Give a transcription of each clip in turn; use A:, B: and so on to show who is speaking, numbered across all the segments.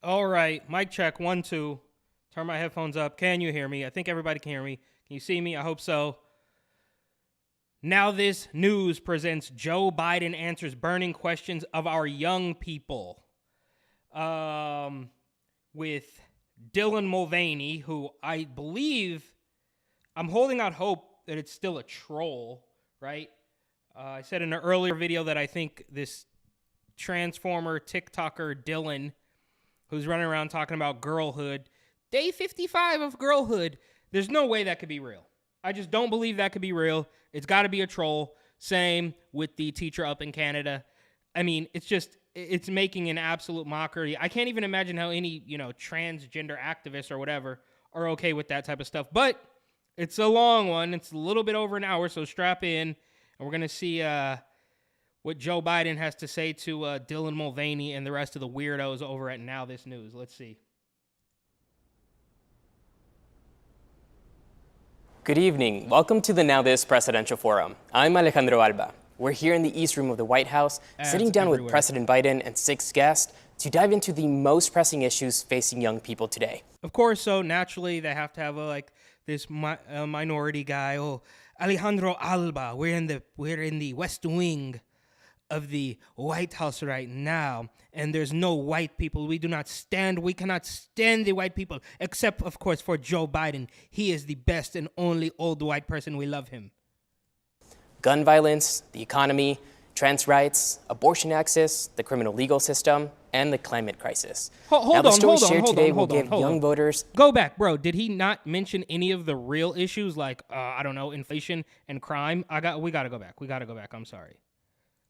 A: All right, mic check, 1, 2. Turn my headphones up. Can you hear me? I think everybody can hear me. Can you see me? I hope so. Now This News presents Joe Biden answers burning questions of our young people. With Dylan Mulvaney, who I believe, I'm holding out hope that it's still a troll, right? I said in an earlier video that I think this Transformer TikToker Dylan, who's running around talking about girlhood, day 55 of girlhood, there's no way that could be real. I just don't believe that could be real. It's got to be a troll. Same with the teacher up in Canada. I mean, it's making an absolute mockery. I can't even imagine how any, transgender activists or whatever are okay with that type of stuff. But it's a long one. It's a little bit over an hour, so strap in. And we're going to see what Joe Biden has to say to Dylan Mulvaney and the rest of the weirdos over at Now This News. Let's see.
B: Good evening. Welcome to the Now This Presidential Forum. I'm Alejandro Alba. We're here in the East Room of the White House, sitting down with President Biden and 6 guests to dive into the most pressing issues facing young people today.
A: Of course, so naturally they have to have this minority guy. Oh, Alejandro Alba. We're in the West Wing of the White House right now, and there's no white people. We cannot stand the white people, except, of course, for Joe Biden. He is the best and only old white person. We love him.
B: Gun violence, the economy, trans rights, abortion access, the criminal legal system, and the climate crisis.
A: Hold on.
B: Young voters.
A: Go back, bro. Did he not mention any of the real issues like, inflation and crime? We got to go back. I'm sorry.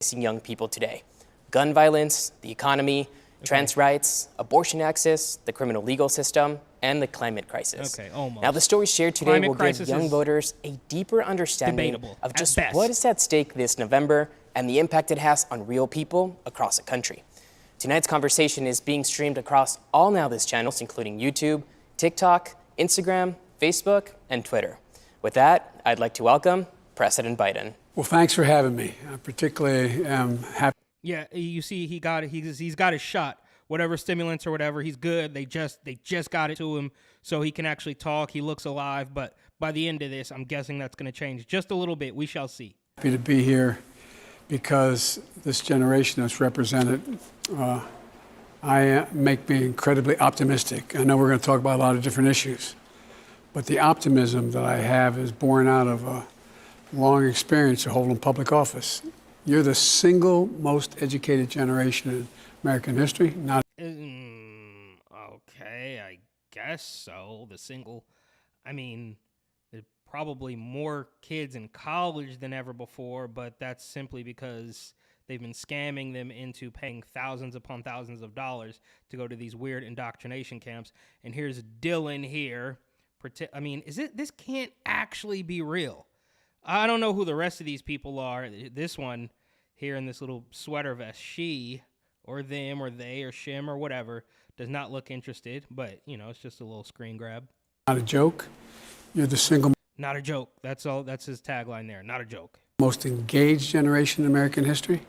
B: Facing young people today. Gun violence, the economy, trans rights, abortion access, the criminal legal system, and the climate crisis.
A: Okay, almost.
B: Now, the stories shared today will give young voters a deeper understanding of just what is at stake this November and the impact it has on real people across the country. Tonight's conversation is being streamed across all Now This channels, including YouTube, TikTok, Instagram, Facebook, and Twitter. With that, I'd like to welcome President Biden.
C: Well, thanks for having me. I particularly am happy.
A: Yeah, you see, he got it. He's got his shot. Whatever stimulants or whatever, he's good. They just got it to him, so he can actually talk. He looks alive. But by the end of this, I'm guessing that's going to change just a little bit. We shall see.
C: Happy to be here because this generation that's represented, make me incredibly optimistic. I know we're going to talk about a lot of different issues, but the optimism that I have is born out of a long experience of holding public office. You're the single most educated generation in American history.
A: Okay, I guess so. There's probably more kids in college than ever before, but that's simply because they've been scamming them into paying thousands upon thousands of dollars to go to these weird indoctrination camps. And here's Dylan here. This can't actually be real. I don't know who the rest of these people are. This one here in this little sweater vest, she or them or they or shim or whatever, does not look interested, but, it's just a little screen grab.
C: Not a joke. You're the single.
A: Not a joke. That's all. That's his tagline there. Not a joke.
C: Most engaged generation in American history.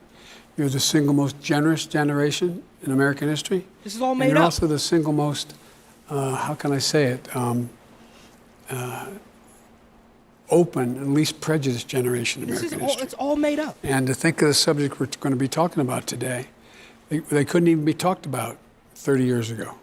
C: You're the single most generous generation in American history.
A: This is all made
C: up.
A: You're
C: also the single most, how can I say it, open and least prejudiced generation in American history.
A: It's all made up.
C: And to think of the subject we're going to be talking about today, they couldn't even be talked about 30 years ago.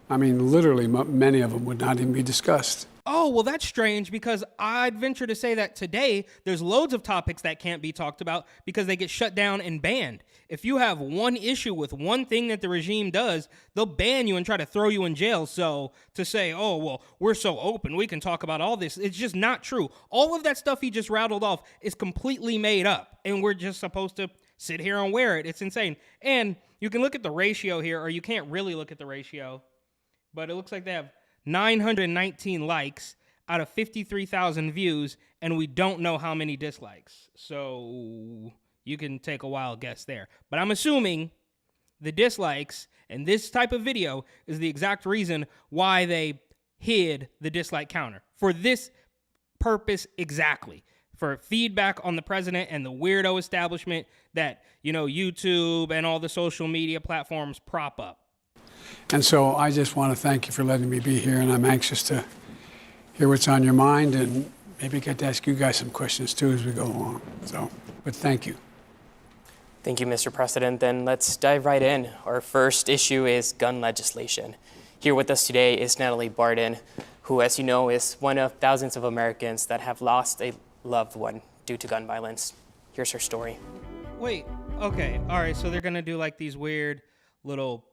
C: I mean, literally, many of them would not even be discussed.
A: Oh, well, that's strange because I'd venture to say that today there's loads of topics that can't be talked about because they get shut down and banned. If you have one issue with one thing that the regime does, they'll ban you and try to throw you in jail. So to say, oh, well, we're so open, we can talk about all this, it's just not true. All of that stuff he just rattled off is completely made up, and we're just supposed to sit here and wear it. It's insane. And you can look at the ratio here, or you can't really look at the ratio, but it looks like they have 919 likes out of 53,000 views, and we don't know how many dislikes. So you can take a wild guess there. But I'm assuming the dislikes and this type of video is the exact reason why they hid the dislike counter. For this purpose exactly. For feedback on the president and the weirdo establishment that, YouTube and all the social media platforms prop up.
C: And so I just want to thank you for letting me be here, and I'm anxious to hear what's on your mind and maybe get to ask you guys some questions too as we go along. But thank you.
B: Thank you, Mr. President. Then let's dive right in. Our first issue is gun legislation. Here with us today is Natalie Barden, who, as you know, is one of thousands of Americans that have lost a loved one due to gun violence. Here's her story.
A: Wait, okay, all right, so they're gonna do like these weird little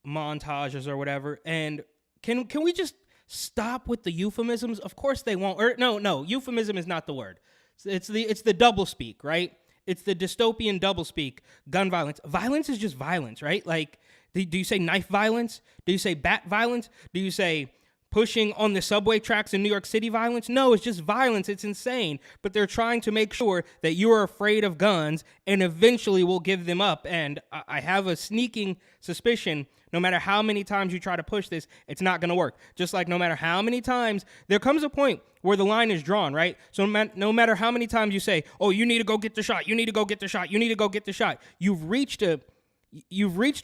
A: montages or whatever, and can we just stop with the euphemisms? Of course they won't. Or no, euphemism is not the word. It's the double speak, right? It's the dystopian double speak. Gun violence. Violence is just violence, right? Like, do you say knife violence? Do you say bat violence? Do you say pushing on the subway tracks in New York City violence? No, it's just violence. It's insane. But they're trying to make sure that you are afraid of guns and eventually will give them up. And I have a sneaking suspicion, no matter how many times you try to push this, it's not going to work. Just like no matter how many times, there comes a point where the line is drawn, right? So no matter how many times you say, oh, you need to go get the shot, you need to go get the shot, you need to go get the shot, you've reached a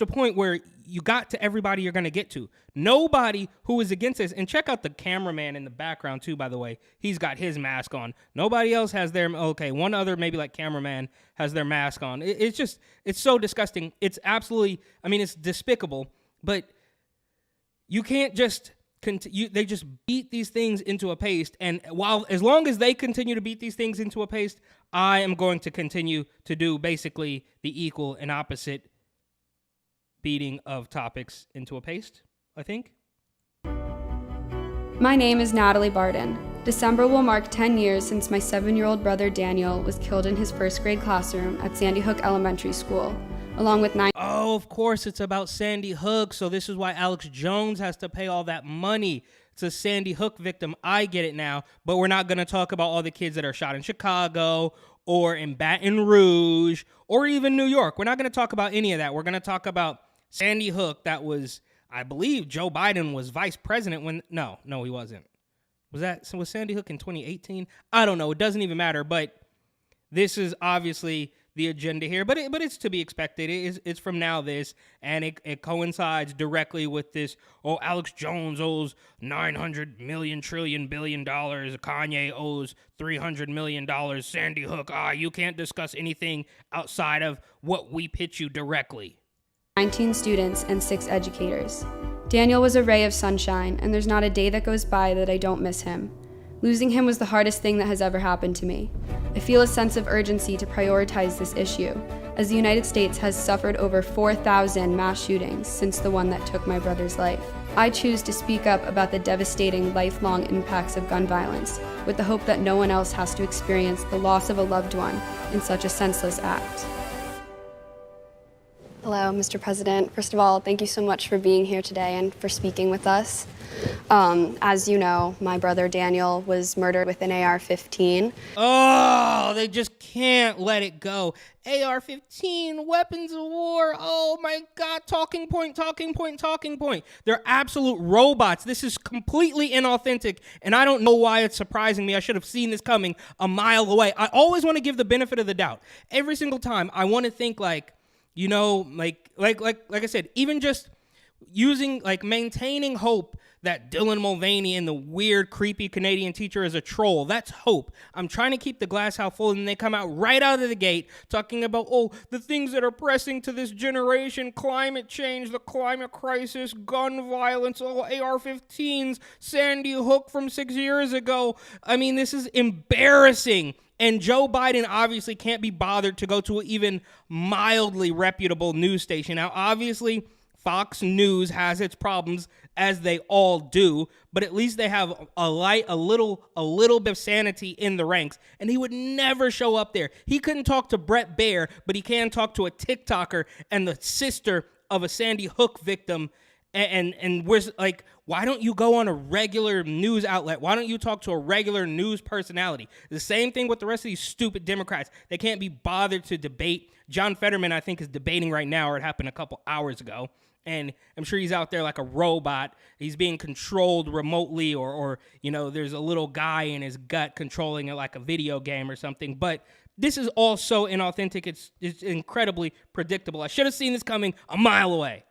A: point where you got to everybody you're going to get to. Nobody who is against this, and check out the cameraman in the background too, by the way. He's got his mask on. Nobody else has their, okay, one other maybe like cameraman has their mask on. It's so disgusting. It's absolutely, it's despicable, but you can't just, they just beat these things into a paste, and as long as they continue to beat these things into a paste, I am going to continue to do basically the equal and opposite beating of topics into a paste, I think.
D: My name is Natalie Barden. December will mark 10 years since my 7-year-old brother Daniel was killed in his first grade classroom at Sandy Hook Elementary School, along with 9.
A: Oh, of course, it's about Sandy Hook, so this is why Alex Jones has to pay all that money. It's a Sandy Hook victim. I get it now, but we're not going to talk about all the kids that are shot in Chicago or in Baton Rouge or even New York. We're not going to talk about any of that. We're going to talk about Sandy Hook. That was, I believe, Joe Biden was vice president when, no, he wasn't. Was Sandy Hook in 2018? I don't know. It doesn't even matter, but this is obviously the agenda here, but it's to be expected. It's from Now This, and it coincides directly with this. Oh, Alex Jones owes $900 million trillion billion. Kanye owes $300 million. Sandy Hook, you can't discuss anything outside of what we pitch you directly.
D: 19 students and 6 educators. Daniel was a ray of sunshine, and there's not a day that goes by that I don't miss him. Losing him was the hardest thing that has ever happened to me. I feel a sense of urgency to prioritize this issue, as the United States has suffered over 4,000 mass shootings since the one that took my brother's life. I choose to speak up about the devastating lifelong impacts of gun violence, with the hope that no one else has to experience the loss of a loved one in such a senseless act. Hello, Mr. President. First of all, thank you so much for being here today and for speaking with us. As you know, my brother Daniel was murdered with an AR-15.
A: Oh, they just can't let it go. AR-15, weapons of war. Oh my God, talking point. They're absolute robots. This is completely inauthentic, and I don't know why it's surprising me. I should have seen this coming a mile away. I always want to give the benefit of the doubt. Every single time, I want to think like I said, even just maintaining hope that Dylan Mulvaney and the weird, creepy Canadian teacher is a troll. That's hope. I'm trying to keep the glass half full, and they come out right out of the gate talking about, the things that are pressing to this generation, climate change, the climate crisis, gun violence, AR-15s, Sandy Hook from 6 years ago. This is embarrassing. And Joe Biden obviously can't be bothered to go to an even mildly reputable news station. Now, obviously, Fox News has its problems, as they all do, but at least they have a little bit of sanity in the ranks, and he would never show up there. He couldn't talk to Bret Baier, but he can talk to a TikToker and the sister of a Sandy Hook victim. And we're like, why don't you go on a regular news outlet? Why don't you talk to a regular news personality? The same thing with the rest of these stupid Democrats. They can't be bothered to debate. John Fetterman, I think, is debating right now, or it happened a couple hours ago. And I'm sure he's out there like a robot. He's being controlled remotely, or there's a little guy in his gut controlling it like a video game or something. But this is all so inauthentic. It's incredibly predictable. I should have seen this coming a mile away.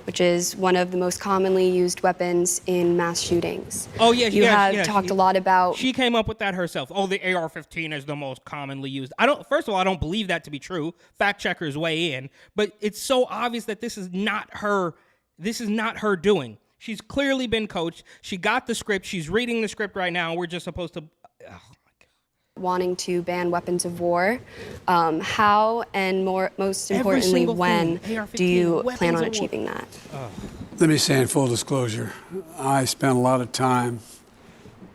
D: which is one of the most commonly used weapons in mass shootings.
A: Oh, yeah.
D: You have talked a lot about...
A: She came up with that herself. Oh, the AR-15 is the most commonly used. First of all, I don't believe that to be true. Fact checkers weigh in. But it's so obvious that this is not her. This is not her doing. She's clearly been coached. She got the script. She's reading the script right now. We're just supposed to...
D: wanting to ban weapons of war. How, and most importantly, when do you plan on achieving that?
C: Let me say in full disclosure, I spent a lot of time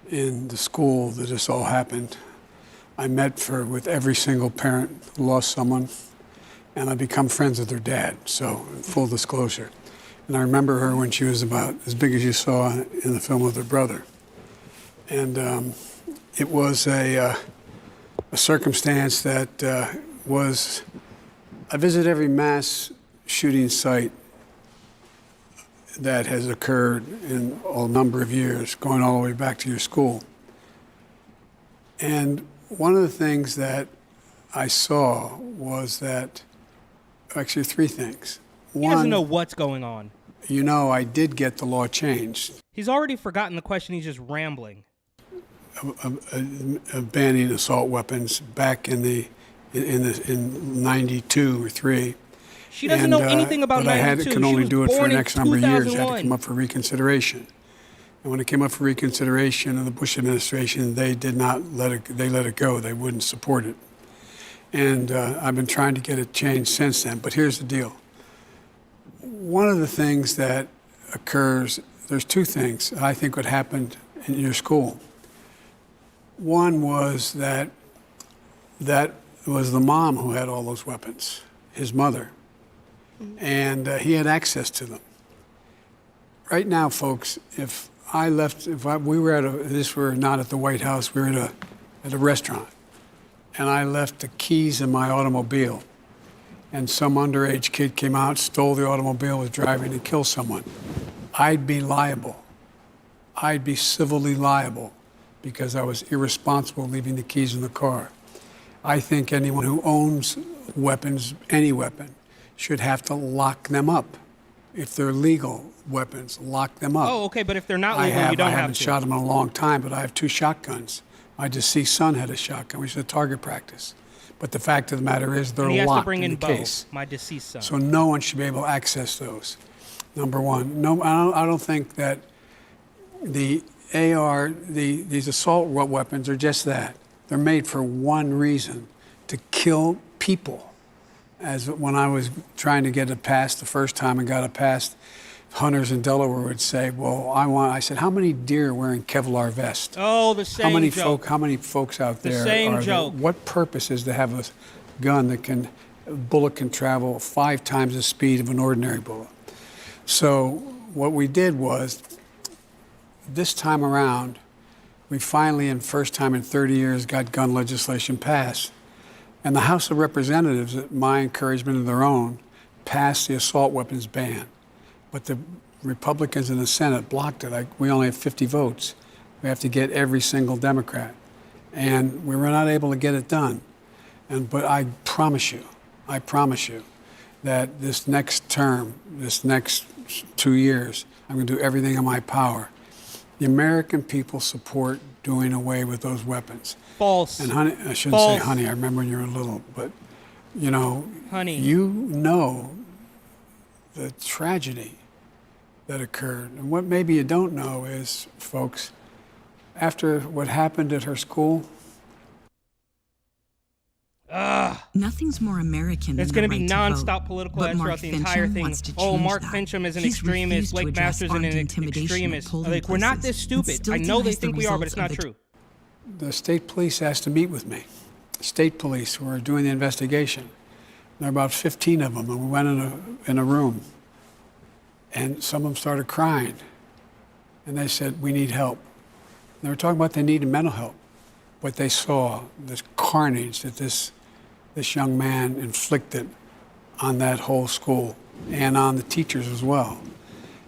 C: in the school that this all happened. I met with every single parent who lost someone, and I become friends with their dad, so in full disclosure. And I remember her when she was about as big as you saw in the film with her brother. And it was a circumstance that I visit every mass shooting site that has occurred in a number of years, going all the way back to your school. And one of the things that I saw was that, actually three things.
A: He doesn't know what's going on.
C: You know, I did get the law changed.
A: He's already forgotten the question. He's just rambling.
C: Of banning assault weapons back in 92 or 3.
A: She doesn't know anything about 92.
C: But I can only do it for the next number of years. It had to come up for reconsideration. And when it came up for reconsideration in the Bush administration, they did not let it. They let it go. They wouldn't support it. And I've been trying to get it changed since then. But here's the deal. One of the things that occurs, there's two things I think would happen in your school. One was that was the mom who had all those weapons, his mother, and he had access to them. Right now, folks, if we were not at the White House, we were at a restaurant, and I left the keys in my automobile, and some underage kid came out, stole the automobile, was driving and killed someone, I'd be liable. I'd be civilly liable, because I was irresponsible leaving the keys in the car. I think anyone who owns weapons, any weapon, should have to lock them up. If they're legal weapons, lock them up.
A: Oh, okay, but if they're not legal, you don't have to.
C: I haven't shot them in a long time, but I have 2 shotguns. My deceased son had a shotgun. We used to target practice. But the fact of the matter is they're locked in the case.
A: My deceased son.
C: So no one should be able to access those, number one. No, I don't think that the these assault weapons are just that. They're made for one reason, to kill people. As when I was trying to get it passed the first time and got it passed, hunters in Delaware would say, well, I said, how many deer are wearing Kevlar vests?
A: Oh, the same joke.
C: How many folks out there
A: the same joke.
C: What purpose is to have a gun that a bullet can travel 5 times the speed of an ordinary bullet? So what we did was, this time around, we finally, in first time in 30 years, got gun legislation passed. And the House of Representatives, at my encouragement of their own, passed the assault weapons ban. But the Republicans in the Senate blocked it. We only have 50 votes. We have to get every single Democrat. And we were not able to get it done. But I promise you that this next term, this next 2 years, I'm going to do everything in my power. The American people support doing away with those weapons.
A: False.
C: And honey, I shouldn't say honey, I remember when you were little, but
A: honey,
C: you know the tragedy that occurred. And what maybe you don't know is, folks, after what happened at her school,
E: nothing's more American than
A: it's going to be nonstop political ads throughout the entire thing. Oh, Mark Fincham is an extremist. Blake Masters is an extremist. Like, we're not this stupid. I know they think we are, but it's not true.
C: The state police asked to meet with me. State police who were doing the investigation. There were about 15 of them, and we went in a room. And some of them started crying. And they said, we need help. And they were talking about they needed mental help. What they saw, this carnage that this young man inflicted on that whole school and on the teachers as well.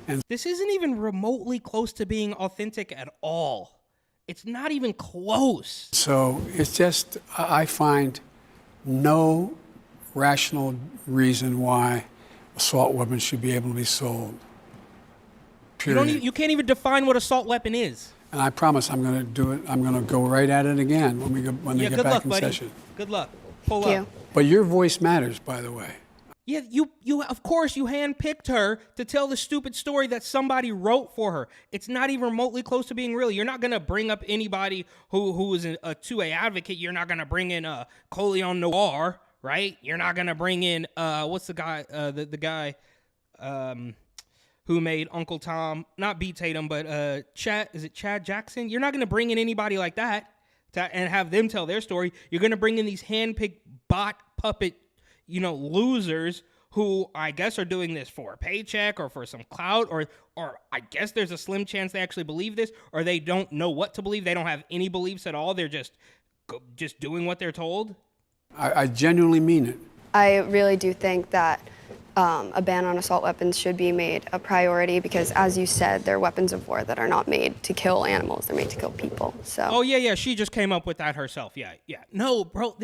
C: And
A: this isn't even remotely close to being authentic at all. It's not even close.
C: So it's just, I find no rational reason why assault weapons should be able to be sold. Period.
A: You can't even define what assault weapon is.
C: And I promise I'm going to do it. I'm going to go right at it again when they get back in session.
A: Good luck. Pull up.
C: But your voice matters, by the way.
A: Yeah, you of course you handpicked her to tell the stupid story that somebody wrote for her. It's not even remotely close to being real. You're not gonna bring up anybody who is a 2A advocate. You're not gonna bring in Coleon Noir, right? You're not gonna bring in what's the guy the guy who made Uncle Tom, not B. Tatum, but Chad Jackson? You're not gonna bring in anybody like that and have them tell their story. You're gonna bring in these handpicked bot puppet losers who I guess are doing this for a paycheck or for some clout, or I guess there's a slim chance they actually believe this, or they don't know what to believe. They don't have any beliefs at all. They're just doing what they're told.
C: I genuinely mean it.
D: I really do think that a ban on assault weapons should be made a priority because, as you said, they're weapons of war that are not made to kill animals. They're made to kill people. So.
A: Oh, yeah. She just came up with that herself. Yeah. No, bro.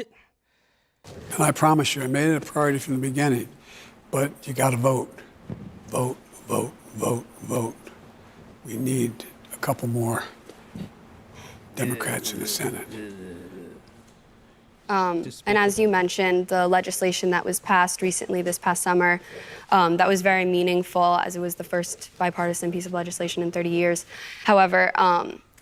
C: And I promise you, I made it a priority from the beginning. But you got to vote. Vote, vote, vote, vote. We need a couple more Democrats in the Senate.
D: And as you mentioned, the legislation that was passed recently this past summer, that was very meaningful as it was the first bipartisan piece of legislation in 30 years. However,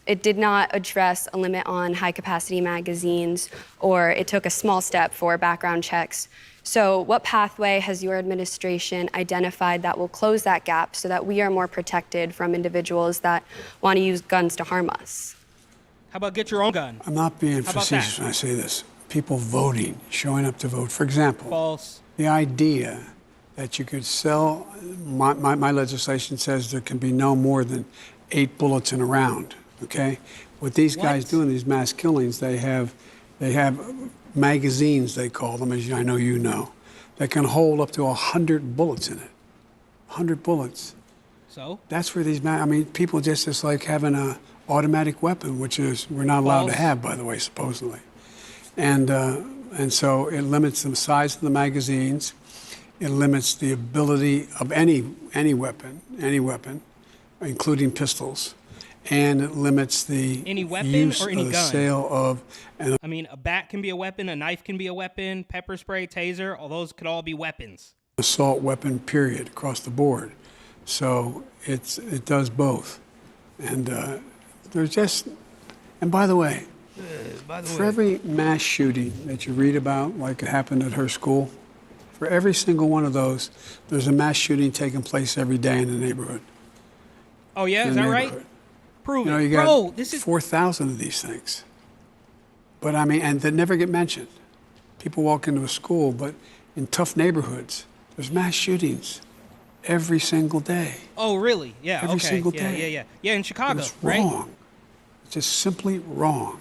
D: it did not address a limit on high-capacity magazines, or it took a small step for background checks. So what pathway has your administration identified that will close that gap so that we are more protected from individuals that want to use guns to harm us?
A: How about get your own gun?
C: I'm not being facetious when I say this. People voting, showing up to vote. For example,
A: false.
C: The idea that you could sell, my legislation says there can be no more than 8 bullets in a round. Okay, what these guys do in these mass killings, they have magazines, they call them, as I know you know, that can hold up to 100 bullets in it. 100 bullets.
A: So
C: that's where these people just like having a automatic weapon, which is we're not allowed to have, by the way, supposedly, and so it limits the size of the magazines. It limits the ability of any weapon, including pistols. And it limits the use or the sale of.
A: A bat can be a weapon, a knife can be a weapon, pepper spray, taser, all those could all be weapons.
C: Assault weapon, period, across the board. So it does both. And there's just, and by the way, for every mass shooting that you read about, like it happened at her school, for every single one of those, there's a mass shooting taking place every day in the neighborhood.
A: Oh yeah, is that right? Prove it.
C: You got this is 4,000 of these things. But and that never get mentioned. People walk into a school, but in tough neighborhoods, there's mass shootings every single day.
A: Oh, really? Yeah.
C: Every single day.
A: Yeah, in Chicago,
C: it's wrong. It's just simply wrong.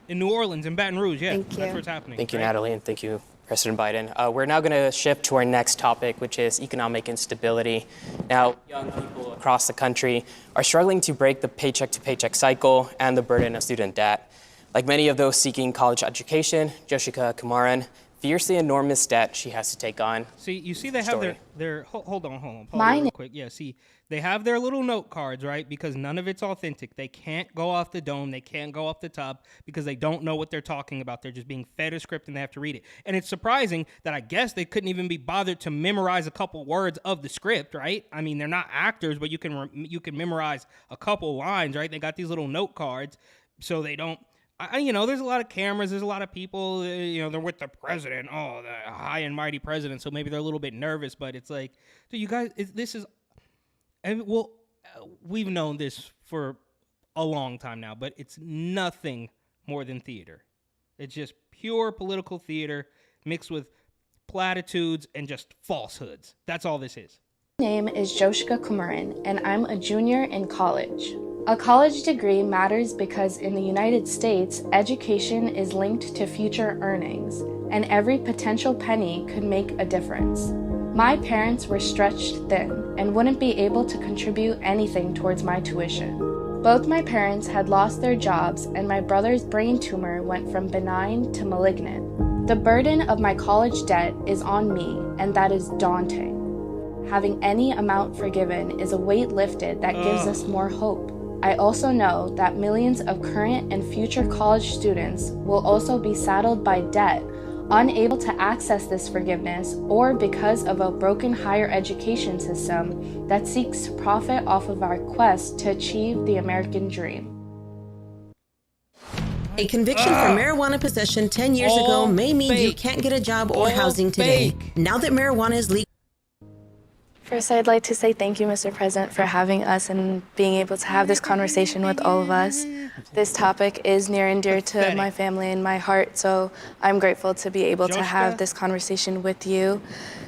A: In New Orleans, in Baton Rouge, yeah.
D: Thank you.
A: That's what's happening.
B: Thank you, Natalie, and thank you, President Biden. We're now going to shift to our next topic, which is economic instability. Now, young people across the country are struggling to break the paycheck-to-paycheck cycle and the burden of student debt. Like many of those seeking college education, Joshika Kumaran fears the enormous debt she has to take on.
A: See, you see they have their hold on. Pause real quick. Yeah, see, they have their little note cards, right? Because none of it's authentic. They can't go off the dome. They can't go off the top because they don't know what they're talking about. They're just being fed a script and they have to read it. And it's surprising that I guess they couldn't even be bothered to memorize a couple words of the script, right? I mean, they're not actors, but you can memorize a couple lines, right? They got these little note cards so they don't. There's a lot of cameras. There's a lot of people. They're with the president. Oh, the high and mighty president. So maybe they're a little bit nervous. But it's like, so you guys, this is, and we've known this for a long time now. But it's nothing more than theater. It's just pure political theater mixed with platitudes and just falsehoods. That's all this is.
F: My name is Joshika Kumaran, and I'm a junior in college. A college degree matters because in the United States, education is linked to future earnings, and every potential penny could make a difference. My parents were stretched thin and wouldn't be able to contribute anything towards my tuition. Both my parents had lost their jobs, and my brother's brain tumor went from benign to malignant. The burden of my college debt is on me, and that is daunting. Having any amount forgiven is a weight lifted that gives us more hope. I also know that millions of current and future college students will also be saddled by debt, unable to access this forgiveness, or because of a broken higher education system that seeks to profit off of our quest to achieve the American dream.
G: A conviction for marijuana possession 10 years ago may mean you can't get a job or housing today. Now that marijuana is legal.
F: First, I'd like to say thank you, Mr. President, for having us and being able to have this conversation with all of us. This topic is near and dear to my family and my heart, so I'm grateful to be able to have this conversation with you.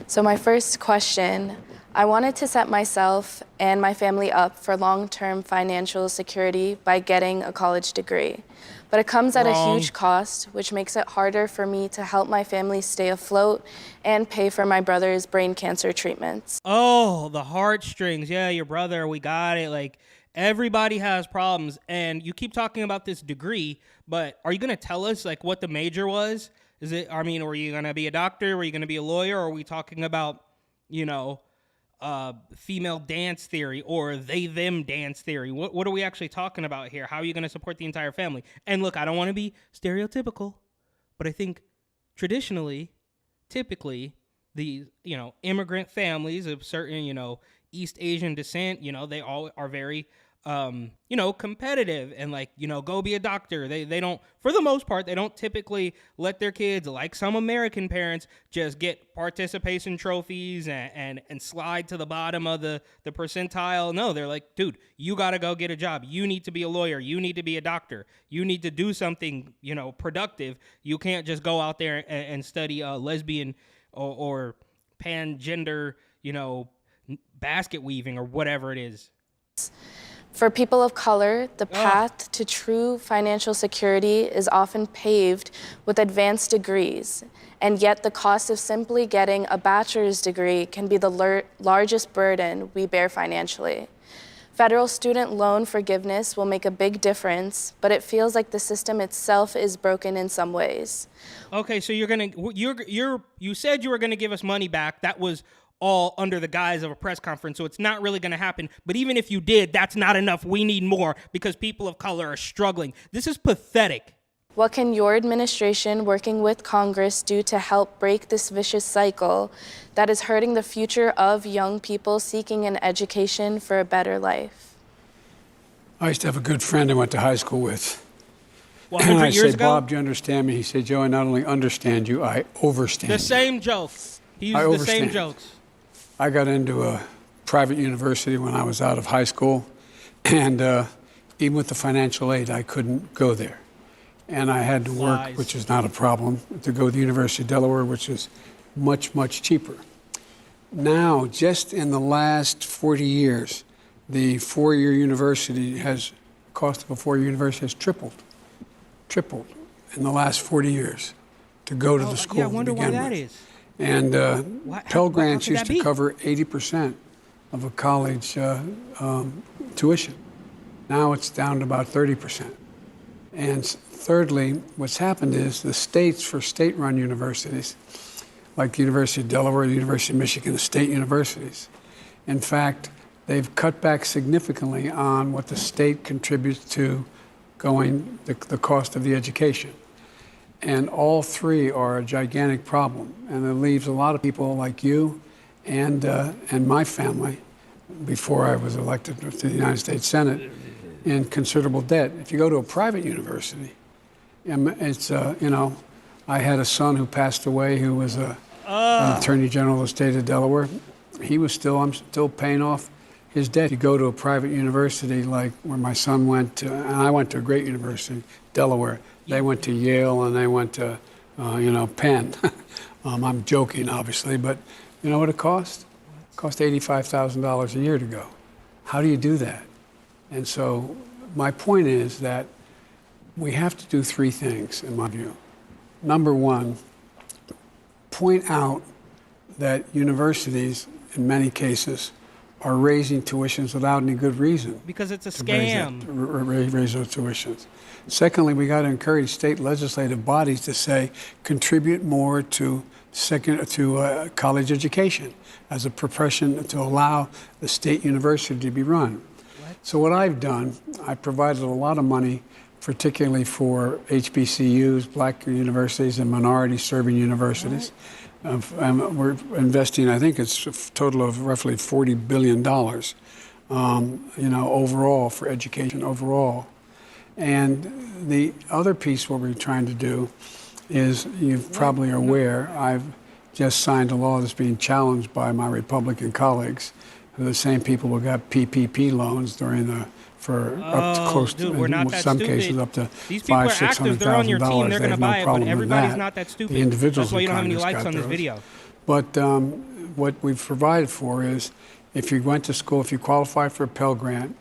F: So my first question, I wanted to set myself and my family up for long-term financial security by getting a college degree. But it comes at a huge cost, which makes it harder for me to help my family stay afloat and pay for my brother's brain cancer treatments.
A: Oh, the heartstrings. Yeah, your brother, we got it. Like, everybody has problems. And you keep talking about this degree, but are you going to tell us, like, what the major was? Were you going to be a doctor? Were you going to be a lawyer? Or are we talking about, female dance theory or they-them dance theory? What are we actually talking about here? How are you going to support the entire family? And look, I don't want to be stereotypical, but I think typically, the, immigrant families of certain, East Asian descent, they all are very, competitive and go be a doctor. They don't, for the most part, they don't typically let their kids, like some American parents, just get participation trophies and slide to the bottom of the percentile. No, they're like, dude, you got to go get a job. You need to be a lawyer. You need to be a doctor. You need to do something, productive. You can't just go out there and study lesbian or pangender, basket weaving or whatever it is.
F: For people of color, the path to true financial security is often paved with advanced degrees, and yet the cost of simply getting a bachelor's degree can be the largest burden we bear financially. Federal student loan forgiveness will make a big difference, but it feels like the system itself is broken in some ways.
A: Okay, so you said you were gonna give us money back. That was all under the guise of a press conference, so it's not really going to happen. But even if you did, that's not enough. We need more because people of color are struggling. This is pathetic.
F: What can your administration, working with Congress, do to help break this vicious cycle that is hurting the future of young people seeking an education for a better life?
C: I used to have a good friend I went to high school with.
A: Well,
C: and
A: 100
C: I
A: years
C: said,
A: ago?
C: Bob, do you understand me? He said, Joe, I not only understand you, I overstand you.
A: The same jokes. He used the same jokes.
C: I got into a private university when I was out of high school, and even with the financial aid, I couldn't go there. And I had to work, which is not a problem, to go to the University of Delaware, which is much, much cheaper. Now, just in the last 40 years, the four-year university cost of a four-year university has tripled in the last 40 years to go to the school.
A: Yeah, I wonder why that is.
C: And Pell Grants used to cover 80% of a college tuition. Now it's down to about 30%. And thirdly, what's happened is the states, for state-run universities, like the University of Delaware, the University of Michigan, the state universities, in fact, they've cut back significantly on what the state contributes to the cost of the education. And all three are a gigantic problem, and it leaves a lot of people like you and my family, before I was elected to the United States Senate, in considerable debt. If you go to a private university, it's I had a son who passed away who was an Attorney General of the state of Delaware. I'm still paying off his debt. You go to a private university like where my son went to, and I went to a great university, Delaware. They went to Yale and they went to, Penn. I'm joking, obviously, but you know what it cost? It cost $85,000 a year to go. How do you do that? And so my point is that we have to do three things, in my view. Number one, point out that universities, in many cases, are raising tuitions without any good reason.
A: Because it's a scam.
C: Raise those tuitions. Secondly, we got to encourage state legislative bodies to say, contribute more to college education as a profession to allow the state university to be run. So what I've done, I provided a lot of money, particularly for HBCUs, black universities, and minority-serving universities. We're investing, I think it's a total of roughly $40 billion, overall for education overall. And the other piece what we're trying to do is, you probably are aware, I've just signed a law that's being challenged by my Republican colleagues, who are the same people who got PPP loans for up to close to, in some cases, up to $500,000-$600,000.
A: They're going to buy it, but everybody's not that stupid.
C: The individuals
A: That's why you don't have any likes on this
C: those.
A: video.
C: But what we've provided for is, if you went to school, if you qualify for a Pell Grant,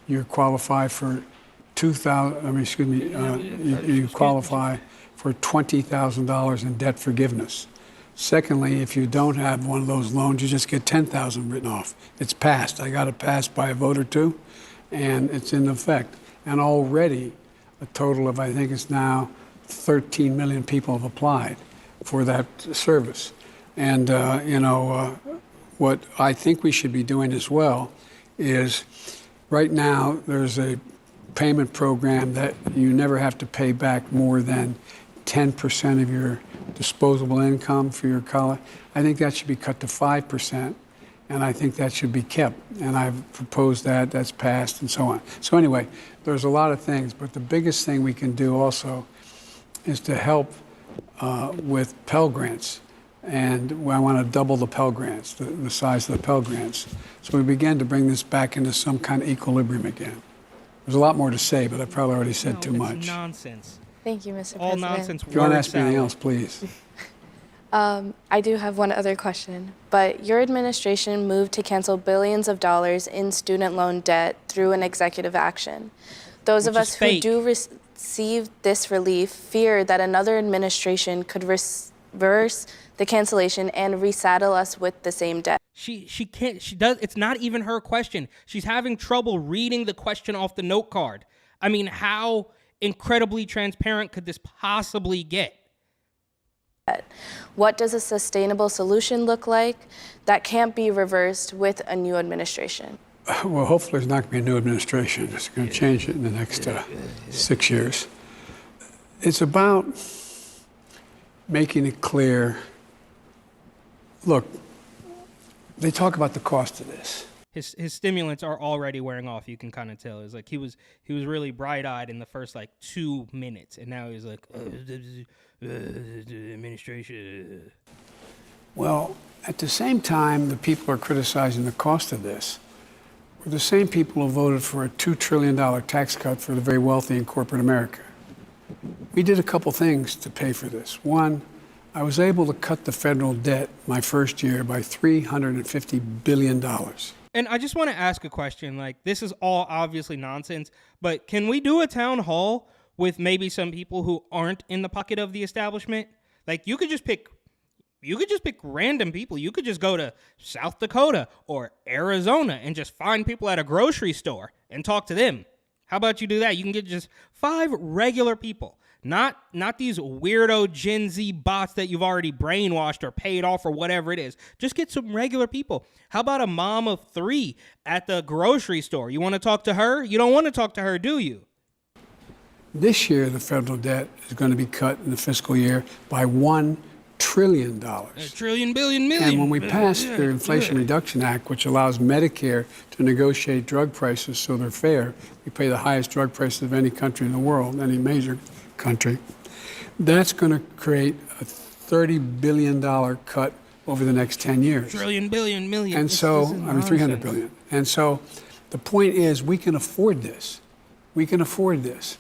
C: you qualify for you qualify for $20,000 in debt forgiveness. Secondly, if you don't have one of those loans, you just get $10,000 written off. It's passed. I got it passed by a vote or two, and it's in effect. And already a total of, I think it's now 13 million people have applied for that service. And, what I think we should be doing as well is, right now there's a payment program that you never have to pay back more than 10% of your disposable income for your college. I think that should be cut to 5%, and I think that should be kept. And I've proposed that, that's passed, and so on. So anyway, there's a lot of things, but the biggest thing we can do also is to help with Pell Grants. And I want to double the Pell Grants, the size of the Pell Grants. So we began to bring this back into some kind of equilibrium again. There's a lot more to say, but I probably already said too much.
A: Nonsense.
F: Thank you, Mr.
A: All
F: President.
A: nonsense.
C: If you want to ask me anything else, please.
F: I do have one other question, but your administration moved to cancel billions of dollars in student loan debt through an executive action. Those of us who do receive this relief fear that another administration could reverse the cancellation and resaddle us with the same debt.
A: She can't, it's not even her question. She's having trouble reading the question off the note card. I mean, how incredibly transparent could this possibly get?
F: What does a sustainable solution look like that can't be reversed with a new administration?
C: Well, hopefully there's not going to be a new administration. It's going to change it in the next 6 years. It's about making it clear. Look, they talk about the cost of this.
A: His stimulants are already wearing off. You can kind of tell. It's like he was really bright-eyed in the first 2 minutes, and now he's like, administration.
C: Well, at the same time, the people who are criticizing the cost of this were the same people who voted for a $2 trillion tax cut for the very wealthy in corporate America. We did a couple things to pay for this. One, I was able to cut the federal debt my first year by $350 billion.
A: And I just want to ask a question. This is all obviously nonsense, but can we do a town hall with maybe some people who aren't in the pocket of the establishment? You could just pick random people. You could just go to South Dakota or Arizona and just find people at a grocery store and talk to them. How about you do that? You can get just 5 regular people. Not these weirdo Gen Z bots that you've already brainwashed or paid off or whatever it is. Just get some regular people. How about a mom of 3 at the grocery store? You want to talk to her? You don't want to talk to her, do you?
C: This year, the federal debt is going to be cut in the fiscal year by $1 trillion.
A: $1 trillion, billion, million.
C: And when we passed the Inflation Reduction Act, which allows Medicare to negotiate drug prices so they're fair, we pay the highest drug prices of any country in the world, any major country, that's going to create a $30 billion cut over the next 10 years.
A: Trillion, billion, million.
C: And so, $300 billion. And so the point is, we can afford this. We can afford this.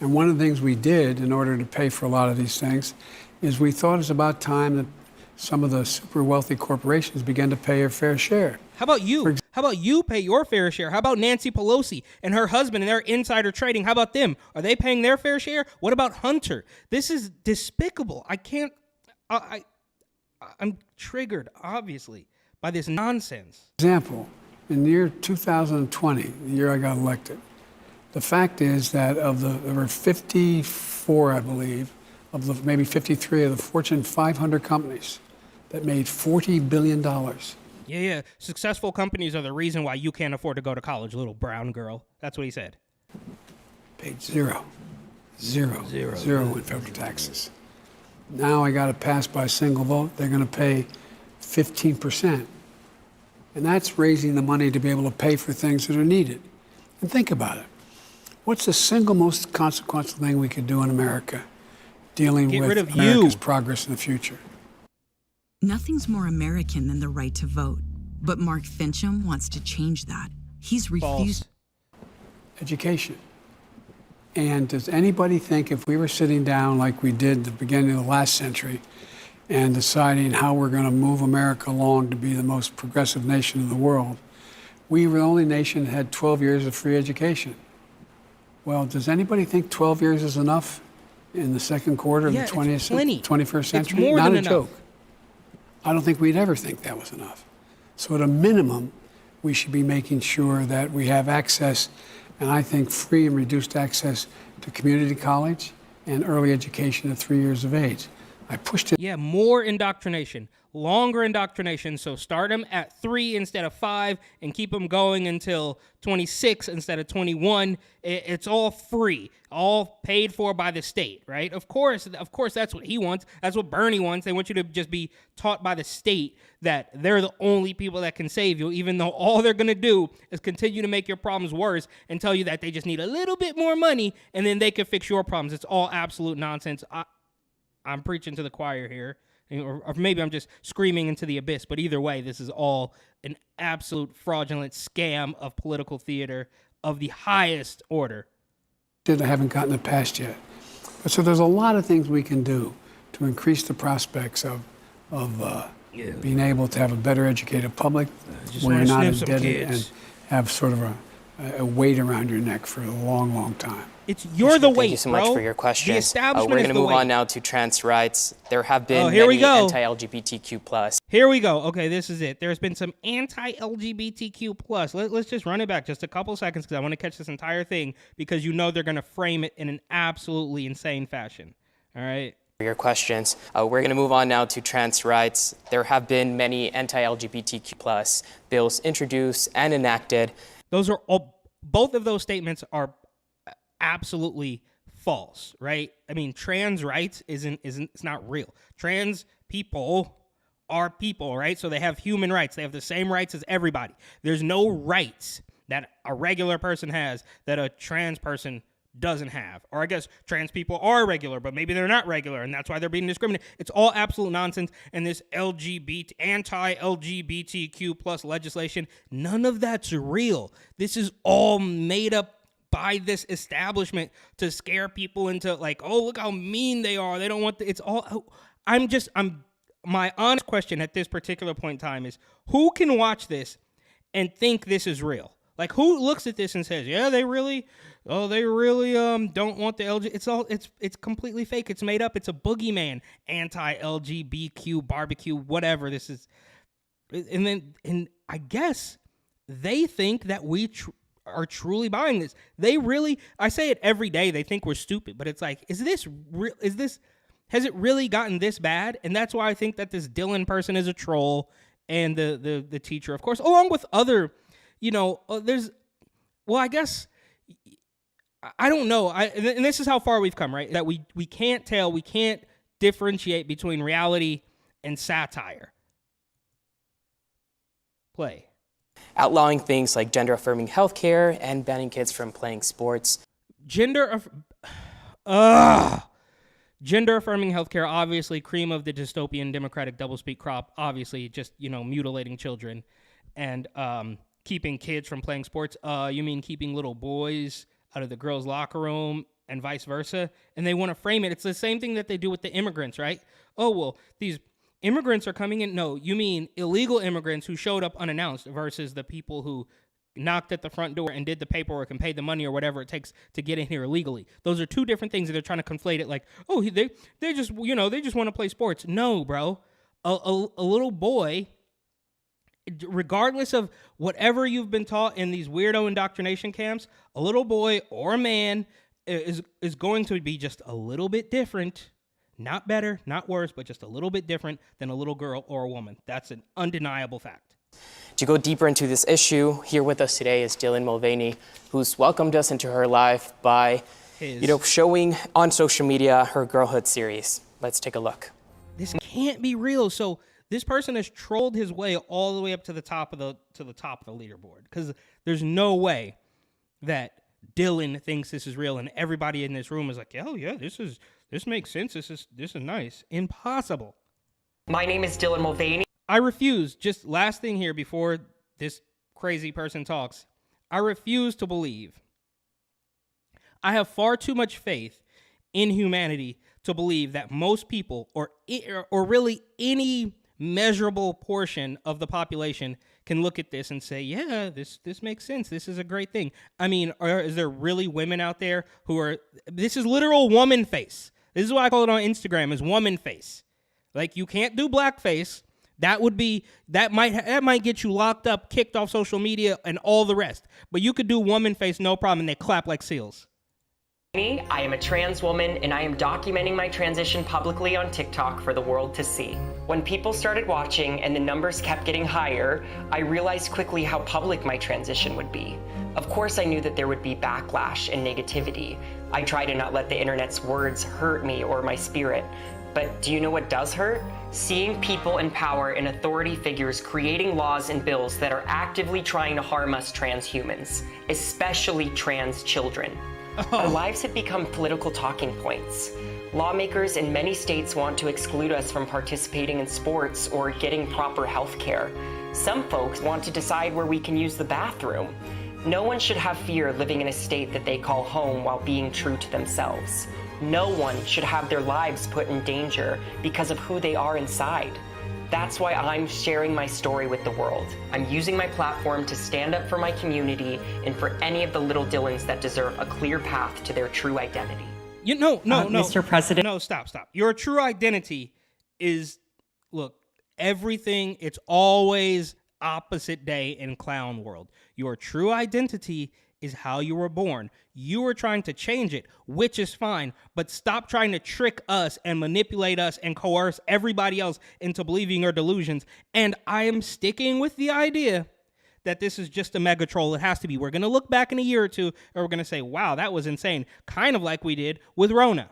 C: And one of the things we did in order to pay for a lot of these things is we thought it's about time that some of the super wealthy corporations began to pay their fair share.
A: How about you? How about you pay your fair share? How about Nancy Pelosi and her husband and their insider trading? How about them? Are they paying their fair share? What about Hunter? This is despicable. I'm triggered, obviously, by this nonsense.
C: Example, In the year 2020, the year I got elected, the fact is that there were 54, I believe, maybe 53 of the Fortune 500 companies that made $40 billion.
A: Yeah. Successful companies are the reason why you can't afford to go to college, little brown girl. That's what he said.
C: Paid zero in federal taxes. Now I got it passed by a single vote. They're going to pay 15%. And that's raising the money to be able to pay for things that are needed. And think about it. What's the single most consequential thing we could do in America dealing with America's progress in the future?
E: Nothing's more American than the right to vote. But Mark Finchem wants to change that. He's refused.
C: Education. And does anybody think if we were sitting down like we did at the beginning of the last century and deciding how we're going to move America along to be the most progressive nation in the world, we were the only nation that had 12 years of free education? Well, does anybody think 12 years is enough in the second quarter of the 21st century?
A: It's more
C: Not
A: than
C: a
A: enough.
C: joke. I don't think we'd ever think that was enough. So at a minimum, we should be making sure that we have access, and I think free and reduced access to community college and early education at 3 years of age. I pushed it.
A: Yeah, more indoctrination, longer indoctrination. So start them at 3 instead of 5 and keep them going until 26 instead of 21. It's all free, all paid for by the state, right? Of course, that's what he wants. That's what Bernie wants. They want you to just be taught by the state that they're the only people that can save you, even though all they're going to do is continue to make your problems worse and tell you that they just need a little bit more money and then they can fix your problems. It's all absolute nonsense. I'm preaching to the choir here, or maybe I'm just screaming into the abyss, but either way, this is all an absolute fraudulent scam of political theater of the highest order.
C: I haven't gotten it passed yet. But so there's a lot of things we can do to increase the prospects of being able to have a better educated public where you're not indebted and have sort of a weight around your neck for a long, long time.
A: You're the weight,
B: Thank you so much for your questions.
A: The establishment
B: We're going to move on now to trans rights. There have been many anti-LGBTQ+.
A: Here we go. Okay, this is it. There's been some anti-LGBTQ+. Let's just run it back just a couple seconds because I want to catch this entire thing because you know they're going to frame it in an absolutely insane fashion. All right?
B: For your questions. We're going to move on now to trans rights. There have been many anti-LGBTQ+ bills introduced and enacted.
A: Those are all, both of those statements are absolutely false, right? I mean, trans rights it's not real. Trans people are people, right? So they have human rights. They have the same rights as everybody. There's no rights that a regular person has that a trans person doesn't have. Or I guess trans people are regular, but maybe they're not regular, and that's why they're being discriminated. It's all absolute nonsense. And this anti-LGBTQ+ legislation, none of that's real. This is all made up by this establishment to scare people into like, oh, look how mean they are. They don't want it's all. My honest question at this particular point in time is, who can watch this and think this is real? Like, who looks at this and says, yeah, they really don't want the LG. It's completely fake. It's made up. It's a boogeyman, anti-LGBTQ barbecue, whatever this is. And I guess they think that we are truly buying this. They really, I say it every day, they think we're stupid, but it's like, has it really gotten this bad? And that's why I think that this Dylan person is a troll, and the teacher, of course, along with other, I guess, I don't know. And this is how far we've come, right? That we can't differentiate between reality and satire. Play.
B: Outlawing things like gender-affirming healthcare and banning kids from playing sports.
A: Gender-affirming healthcare, obviously, cream of the dystopian Democratic doublespeak crop, obviously just, mutilating children and keeping kids from playing sports. You mean keeping little boys out of the girls' locker room and vice versa? And they want to frame it. It's the same thing that they do with the immigrants, right? Oh, well, these immigrants are coming in. No, you mean illegal immigrants who showed up unannounced versus the people who knocked at the front door and did the paperwork and paid the money or whatever it takes to get in here illegally. Those are two different things that they're trying to conflate it like, oh, they just want to play sports. No, bro. A little boy regardless of whatever you've been taught in these weirdo indoctrination camps, a little boy or a man is going to be just a little bit different. Not better, not worse, but just a little bit different than a little girl or a woman. That's an undeniable fact.
B: To go deeper into this issue, here with us today is Dylan Mulvaney, who's welcomed us into her life by showing on social media her Girlhood series. Let's take a look.
A: This can't be real. So this person has trolled his way all the way up to the top of the leaderboard, because there's no way that Dylan thinks this is real and everybody in this room is like, oh yeah, this makes sense. This is nice. Impossible.
H: My name is Dylan Mulvaney.
A: I refuse. Just last thing here before this crazy person talks. I refuse to believe. I have far too much faith in humanity to believe that most people, or really any measurable portion of the population, can look at this and say, yeah, this makes sense. This is a great thing. I mean, is there really women out there who are, this is literal woman face. This is why I call it on Instagram, is woman face. Like, you can't do blackface. That might get you locked up, kicked off social media, and all the rest. But you could do woman face, no problem, and they clap like seals.
H: I am a trans woman, and I am documenting my transition publicly on TikTok for the world to see. When people started watching and the numbers kept getting higher, I realized quickly how public my transition would be. Of course, I knew that there would be backlash and negativity. I try to not let the internet's words hurt me or my spirit. But do you know what does hurt? Seeing people in power and authority figures creating laws and bills that are actively trying to harm us trans humans, especially trans children. Our lives have become political talking points. Lawmakers in many states want to exclude us from participating in sports or getting proper health care. Some folks want to decide where we can use the bathroom. No one should have fear living in a state that they call home while being true to themselves. No one should have their lives put in danger because of who they are inside. That's why I'm sharing my story with the world. I'm using my platform to stand up for my community and for any of the little Dylans that deserve a clear path to their true identity.
A: No,
H: Mr. President.
A: No, stop. Your true identity is, look, everything, it's always opposite day in clown world. Your true identity is how you were born. You are trying to change it, which is fine, but stop trying to trick us and manipulate us and coerce everybody else into believing your delusions. And I am sticking with the idea that this is just a mega troll. It has to be. We're going to look back in a year or two, and we're going to say, wow, that was insane. Kind of like we did with Rona.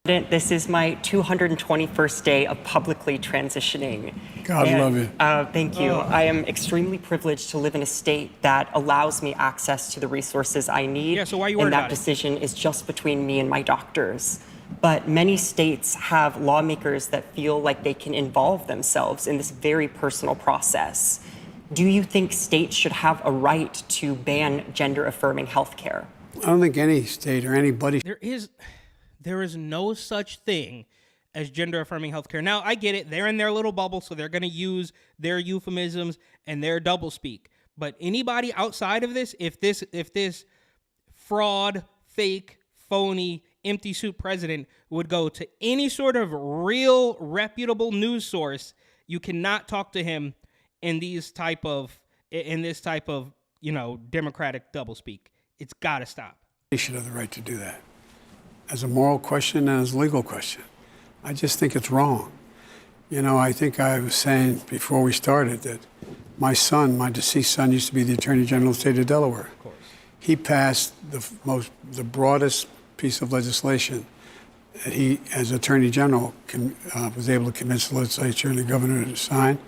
H: This is my 221st day of publicly transitioning.
C: God love you.
H: Thank you. I am extremely privileged to live in a state that allows me access to the resources I need.
A: Yeah, so why are you worried
H: about it? And that decision is just between me and my doctors. But many states have lawmakers that feel like they can involve themselves in this very personal process. Do you think states should have a right to ban gender-affirming health care?
C: I don't think any state or anybody.
A: There is no such thing as gender-affirming healthcare. Now, I get it. They're in their little bubble, so they're going to use their euphemisms and their doublespeak. But anybody outside of this, if this fraud, fake, phony, empty suit president would go to any sort of real, reputable news source, you cannot talk to him in this type of democratic doublespeak. It's got to stop.
C: They should have the right to do that, as a moral question and as a legal question. I just think it's wrong. I think I was saying before we started that my deceased son, used to be the Attorney General of the state of Delaware.
A: Of course.
C: He passed the broadest piece of legislation that he, as Attorney General, was able to convince the legislature and the governor to sign.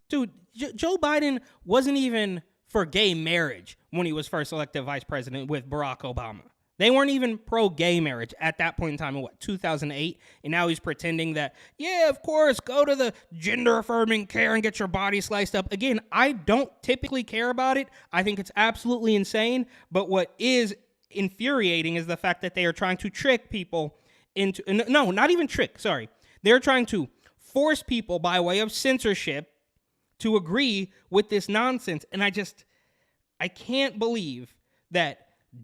A: Dude, Joe Biden wasn't even for gay marriage when he was first elected vice president with Barack Obama. They weren't even pro-gay marriage at that point in time in 2008? And now he's pretending that, yeah, of course, go to the gender-affirming care and get your body sliced up. Again, I don't typically care about it. I think it's absolutely insane. But what is infuriating is the fact that they are trying to trick people into, no, not even trick, sorry. They're trying to force people by way of censorship to agree with this nonsense. And I can't believe that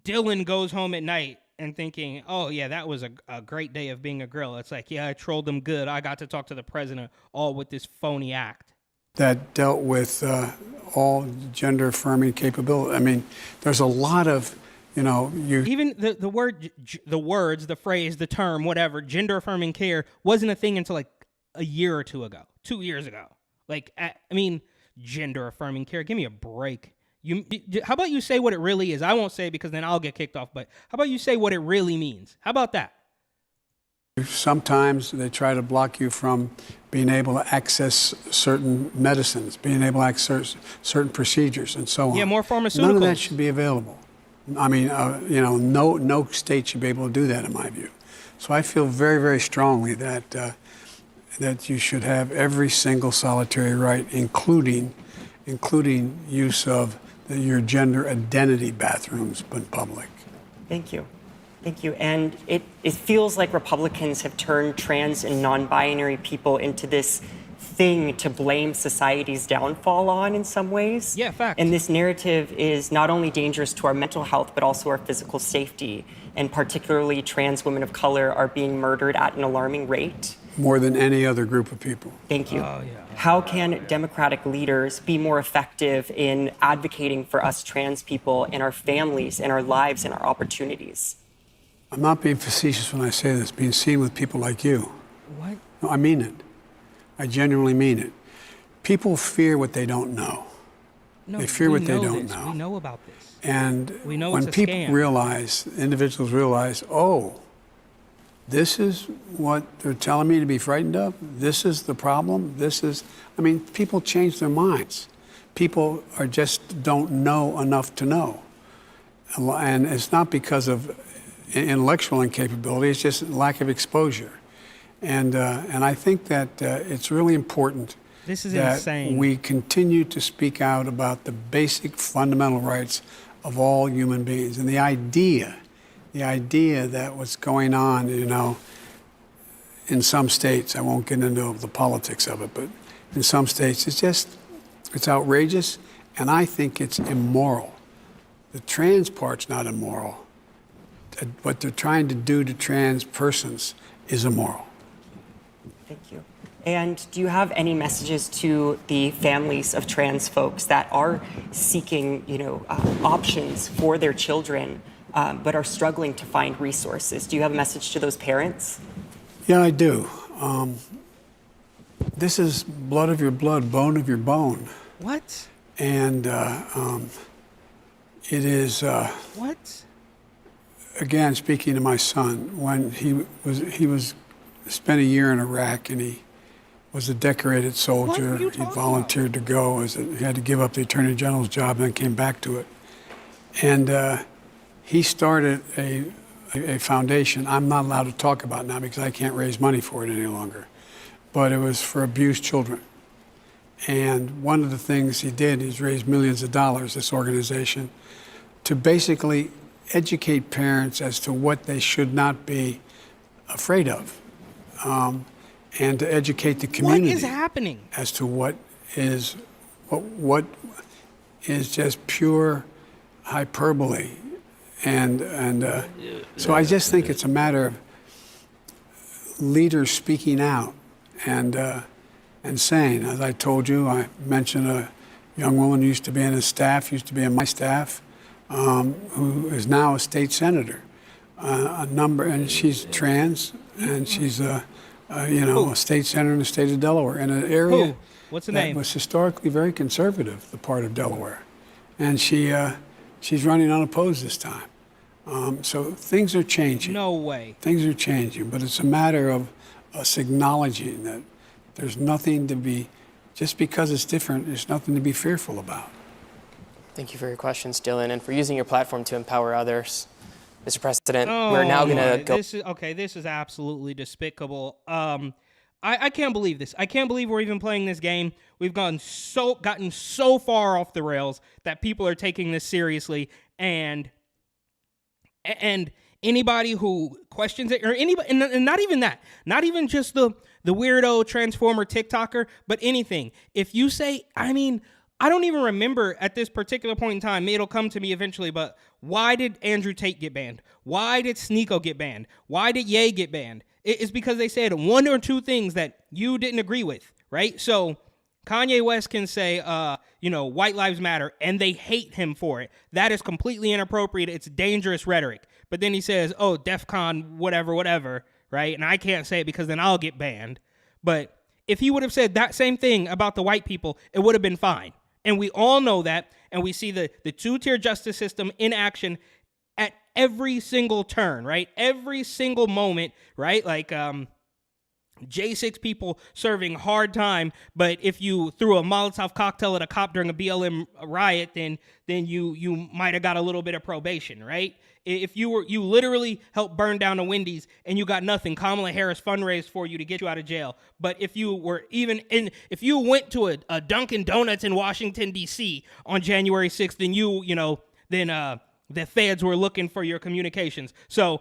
A: Dylan goes home at night and thinking, oh, yeah, that was a great day of being a girl. It's like, yeah, I trolled them good. I got to talk to the president all with this phony act.
C: that dealt with all gender affirming capability. I mean, there's a lot of,
A: even the phrase, the term, whatever, gender affirming care wasn't a thing until like a year or 2 ago, 2 years ago. Like, I mean, gender affirming care, give me a break. How about you say what it really is? I won't say because then I'll get kicked off, but how about you say what it really means? How about that?
C: Sometimes they try to block you from being able to access certain medicines, being able to access certain procedures, and so on.
A: Yeah, more pharmaceuticals.
C: None of that should be available. I mean, no state should be able to do that, in my view. So I feel very, very strongly that you should have every single solitary right, including use of your gender identity bathrooms in public.
H: Thank you. Thank you. And it feels like Republicans have turned trans and non-binary people into this thing to blame society's downfall on in some ways.
A: Yeah, fact.
H: And this narrative is not only dangerous to our mental health, but also our physical safety. And particularly trans women of color are being murdered at an alarming rate.
C: More than any other group of people.
H: Thank you. How can Democratic leaders be more effective in advocating for us trans people and our families and our lives and our opportunities?
C: I'm not being facetious when I say this, being seen with people like you.
A: What?
C: No, I mean it. I genuinely mean it. People fear what they don't know.
A: No,
C: they fear what they don't
A: know.
C: know.
A: We know about this.
C: And
A: we know
C: when
A: it's a
C: people
A: scam.
C: Individuals realize, oh, this is what they're telling me to be frightened of. This is the problem. People change their minds. People just don't know enough to know. And it's not because of intellectual incapability, it's just lack of exposure. And I think that it's really important
A: insane.
C: We continue to speak out about the basic fundamental rights of all human beings. And the idea that what's going on, in some states, I won't get into the politics of it, but in some states, it's outrageous, and I think it's immoral. The trans part's not immoral. What they're trying to do to trans persons is immoral.
H: Thank you. And do you have any messages to the families of trans folks that are seeking, options for their children, but are struggling to find resources? Do you have a message to those parents?
C: Yeah, I do. This is blood of your blood, bone of your bone.
A: What?
C: And it is.
A: What?
C: Again, speaking to my son, when he spent a year in Iraq and he was a decorated soldier. He volunteered to go. He had to give up the Attorney General's job and then came back to it. And he started a foundation I'm not allowed to talk about now because I can't raise money for it any longer. But it was for abused children. And one of the things he did is raise millions of dollars, this organization, to basically educate parents as to what they should not be afraid of, and to educate the community.
A: What is happening?
C: As to what is just pure hyperbole, and so I just think it's a matter of leaders speaking out and saying, as I told you, I mentioned a young woman who used to be in his staff, used to be in my staff, who is now a state senator. And she's trans, and she's a state senator in the state of Delaware, in an area
A: What's the
C: that
A: name?
C: was historically very conservative, the part of Delaware. And she's running unopposed this time. So things are changing.
A: No way.
C: Things are changing, but it's a matter of us acknowledging that there's nothing to be, just because it's different, there's nothing to be fearful about.
B: Thank you for your questions, Dylan, and for using your platform to empower others. Mr. President, we're now going to go.
A: This is absolutely despicable. I can't believe this. I can't believe we're even playing this game. We've gotten so far off the rails that people are taking this seriously, and anybody who questions it, or anybody, and not even that, not even just the weirdo transformer TikToker, but anything. If you say, I don't even remember at this particular point in time, it'll come to me eventually, but why did Andrew Tate get banned? Why did Sneeko get banned? Why did Ye get banned? It's because they said one or two things that you didn't agree with, right? So Kanye West can say, white lives matter, and they hate him for it. That is completely inappropriate. It's dangerous rhetoric. But then he says, oh, DEF CON, whatever, right? And I can't say it because then I'll get banned. But if he would have said that same thing about the white people, it would have been fine. And we all know that, and we see the two-tier justice system in action at every single turn, right? Every single moment, right? Like J6 people serving hard time, but if you threw a Molotov cocktail at a cop during a BLM riot, then you might have got a little bit of probation, right? If you literally helped burn down a Wendy's and you got nothing, Kamala Harris fundraised for you to get you out of jail. But if you if you went to a Dunkin' Donuts in Washington D.C. on January 6th, then the feds were looking for your communications. So